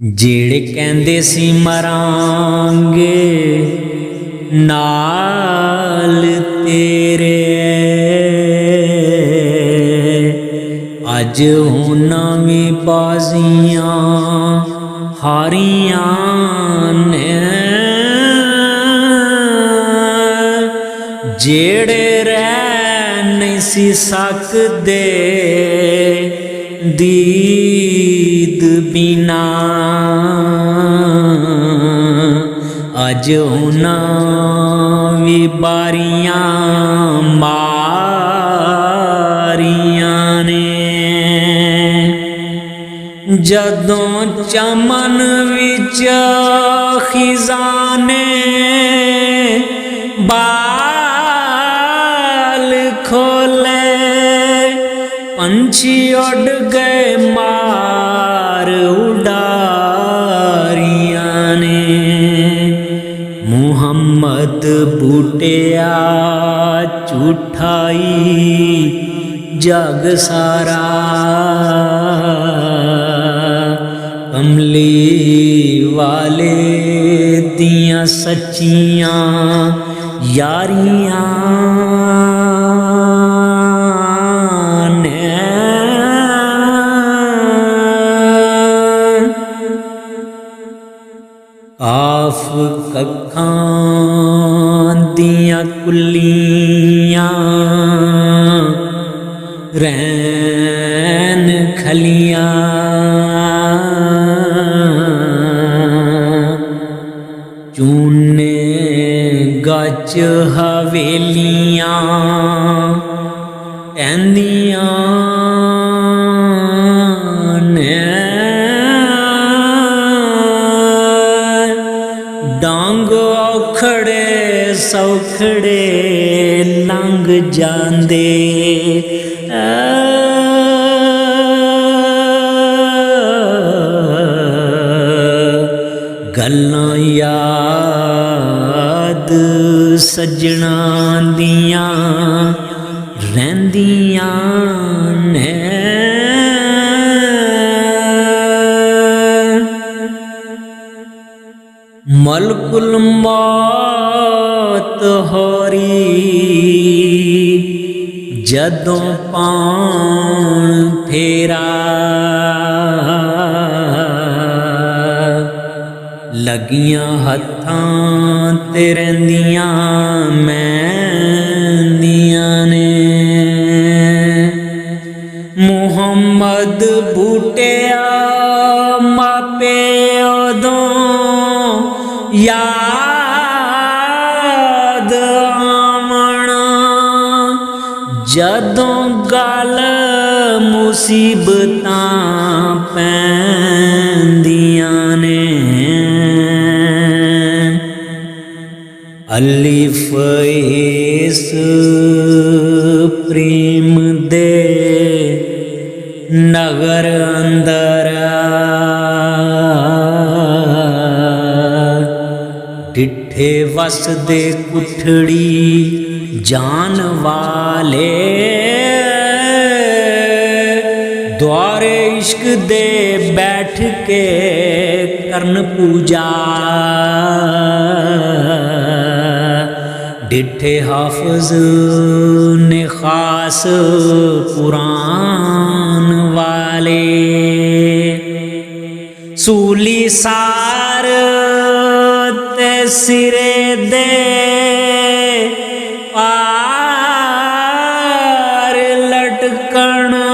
ਜਿਹੜੇ ਕਹਿੰਦੇ ਸੀ ਮਰਾਂਗੇ ਨਾਲ ਤੇਰੇ, ਅੱਜ ਉਹਨਾਂ ਵੀ ਬਾਜ਼ੀਆਂ ਹਾਰੀਆਂ ਨੇ। ਜਿਹੜੇ ਰਹਿ ਨਹੀਂ ਸੀ ਸਕਦੇ ਦੀਦ ਬਿਨਾ, ਅੱਜ ਉਹਨਾਂ ਵੀ ਬਾਰੀਆਂ ਮਾਰੀਆਂ ਨੇ। ਜਦੋਂ ਚਮਨ ਵਿੱਚ ਖਿਜ਼ਾਨੇ ਬਾਲ ਖੋਲੇ, ਪੰਛੀ ਉੱਡ ਗਏ ਮਾਰ ਉਡਾਰੀਆਂ ਨੇ। ਮੁਹੰਮਦ ਬੂਟਿਆ ਝੂਠਾਈ ਜਗ ਸਾਰਾ, ਕਮਲੀ ਵਾਲੇ ਦੀਆਂ ਸੱਚੀਆਂ ਯਾਰੀਆਂ ਨੇ। ਕਾਫ ਕੱਖਾਂ ਦੀਆਂ ਕੁੱਲੀਆਂ, ਰੈਨ ਖਲੀਆਂ, ਚੂਨੇ ਗੱਚ ਹਵੇਲੀਆਂ ਕਹਿੰਦੀਆਂ ਨੇ। ਡੰਗ ਔਖੜੇ ਸੌਖੜੇ ਲੰਘ ਜਾਂਦੇ, ਗੱਲਾਂ ਯਾਦ ਸੱਜਣਾਂ ਦੀਆਂ ਰਹਿੰਦੀਆਂ ਨੇ। ਮਲਕੁਲ ਮੌਤ ਹੋਰੀ ਜਦੋਂ ਪਾਉਣ ਫੇਰਾ, ਲੱਗੀਆਂ ਹੱਥਾਂ ਤੇ ਰਹਿੰਦੀਆਂ ਮਹਿੰਦੀਆਂ ਨੇ। ਮੁਹੰਮਦ ਬੂਟਿਆ ਮਾਪੇ ਉਦੋਂ ਯਾਦ ਆਵਣਾ, ਜਦੋਂ ਗਲ ਮੁਸੀਬਤਾਂ ਪੈਂਦੀਆਂ ਨੇ। ਅਲਿਫ ਇਸ ਪ੍ਰੇਮ ਦੇ ਨਗਰ ਅੰਦਰ, ਡਿੱਠੇ ਵਸਦੇ ਕੁਠੜੀ ਜਾਨ ਵਾਲੇ, ਦੁਆਰੇ ਇਸ਼ਕ ਦੇ ਬੈਠ ਕੇ ਕਰਨ ਪੂਜਾ, ਡਿੱਠੇ ਹਾਫਿਜ਼ ਨੇ ਖਾਸ ਕੁਰਾਨ ਵਾਲੇ, ਸੂਲੀ ਸਾਰ ਤੇ ਸਿਰੇ ਦੇ ਪਾਰ ਲਟਕਣਾ,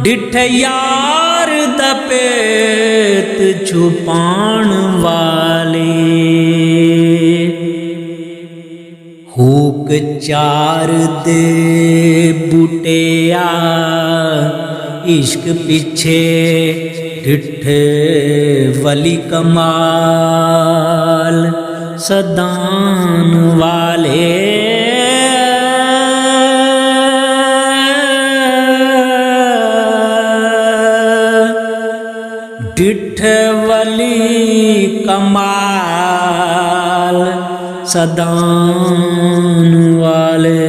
ਡਿੱਠੇ ਯਾਰ ਦਾ ਪੇਤ ਛੁਪਾਉਣ ਵਾਲੇ, ਹੂਕ ਚਾਰ ਦੇ ਬੂਟਿਆ ਇਸ਼ਕ ਪਿੱਛੇ, ਡਿੱਠੇ ਵਲੀ ਕਮਾਲ ਸਦਾਨ ਵਾਲੇ, ਡਿੱਠੇ ਵਲੀ ਕਮਾਲ ਸਦਾਨ ਵਾਲੇ।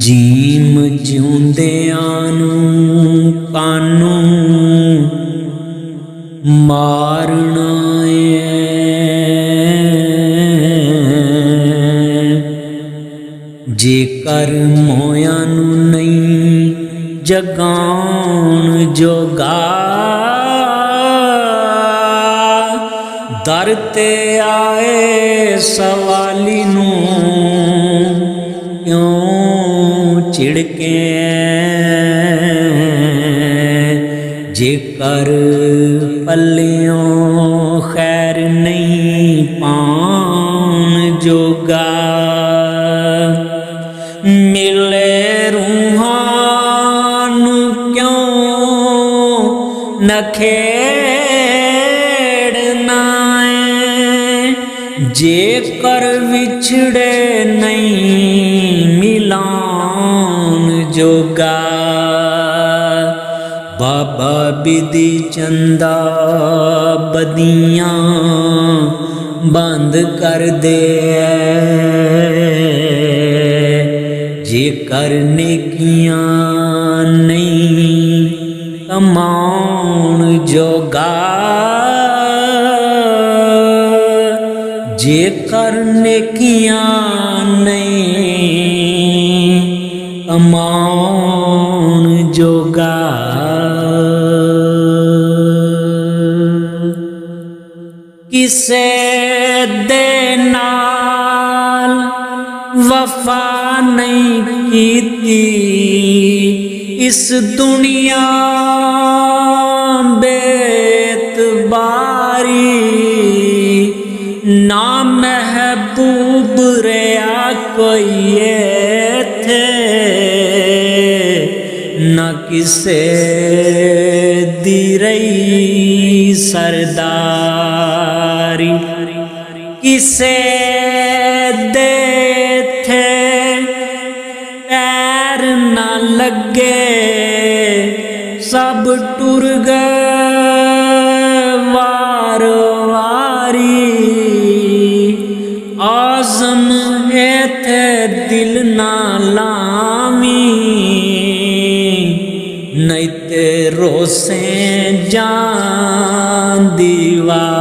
ਜੀਮ ਜਿਉਂਦਿਆਂ ਨੂੰ ਕਾਨੂੰ ਮਾਰਨਾ ਏ। ਜੇਕਰ ਮੋਇਆਂ ਨੂੰ ਨਹੀਂ ਜਗਾਉਣ ਜੋਗਾ, ਦਰ ਤੇ ਆਏ ਸਵਾਲੀ ਨੂੰ ਕਿਉਂ ਝਿੜਕੇ। ਜੇਕਰ ਪੱਲਿਓਂ ਖੈਰ ਨਹੀਂ ਪਾਉਣ ਜੋਗਾ, ਮਿਲੇ ਰੂਹਾਂ ਨੂੰ ਕਿਉਂ ਨਖੇੜਨਾ ਏ। ਜੇਕਰ ਵਿਛੜੇ ਨਹੀਂ ਮਿਲਾਉਣ ਜੋਗਾ, ਬਾਬਾ ਬਿਧੀ ਚੰਦਾ ਬਦੀਆਂ ਬੰਦ ਕਰ ਦੇ। ਜੇਕਰ ਨੇਕੀਆਂ ਨਹੀਂ ਕਮਾਉਣ ਜੋਗਾ, ਜੇਕਰ ਨੇਕੀਆਂ ਨਹੀਂ ਕਮਾਉਣ ਜੋਗਾ। ਕਿਸੇ ਦੇ ਨਾਲ ਵਫਾ ਨਹੀਂ ਕੀਤੀ, ਇਸ ਦੁਨੀਆ ਬੇਤਬਾਰੀ। ਨਾ ਮਹਿਬੂਬ ਰਿਹਾ ਕੋਈ ਏਥੇ, ਨਾ ਕਿਸੇ ਦੀ ਰਹੀ ਸਰਦਾਰੀ। ਕਿਸੇ ਦੇ ਥੇ ਪੈਰ ਨਾ ਲੱਗੇ, ਸਭ ਟੁਰ ਗਏ ਵਾਰ ਵਾਰੀ। ਆਜ਼ਮ ਏਥੇ ਦਿਲ ਨਾ ਲਾਵੀਂ, ਨਹੀਂ ਤੇ ਰੋਸੇ ਜਾਨ ਦੀ ਵਾਰੀ।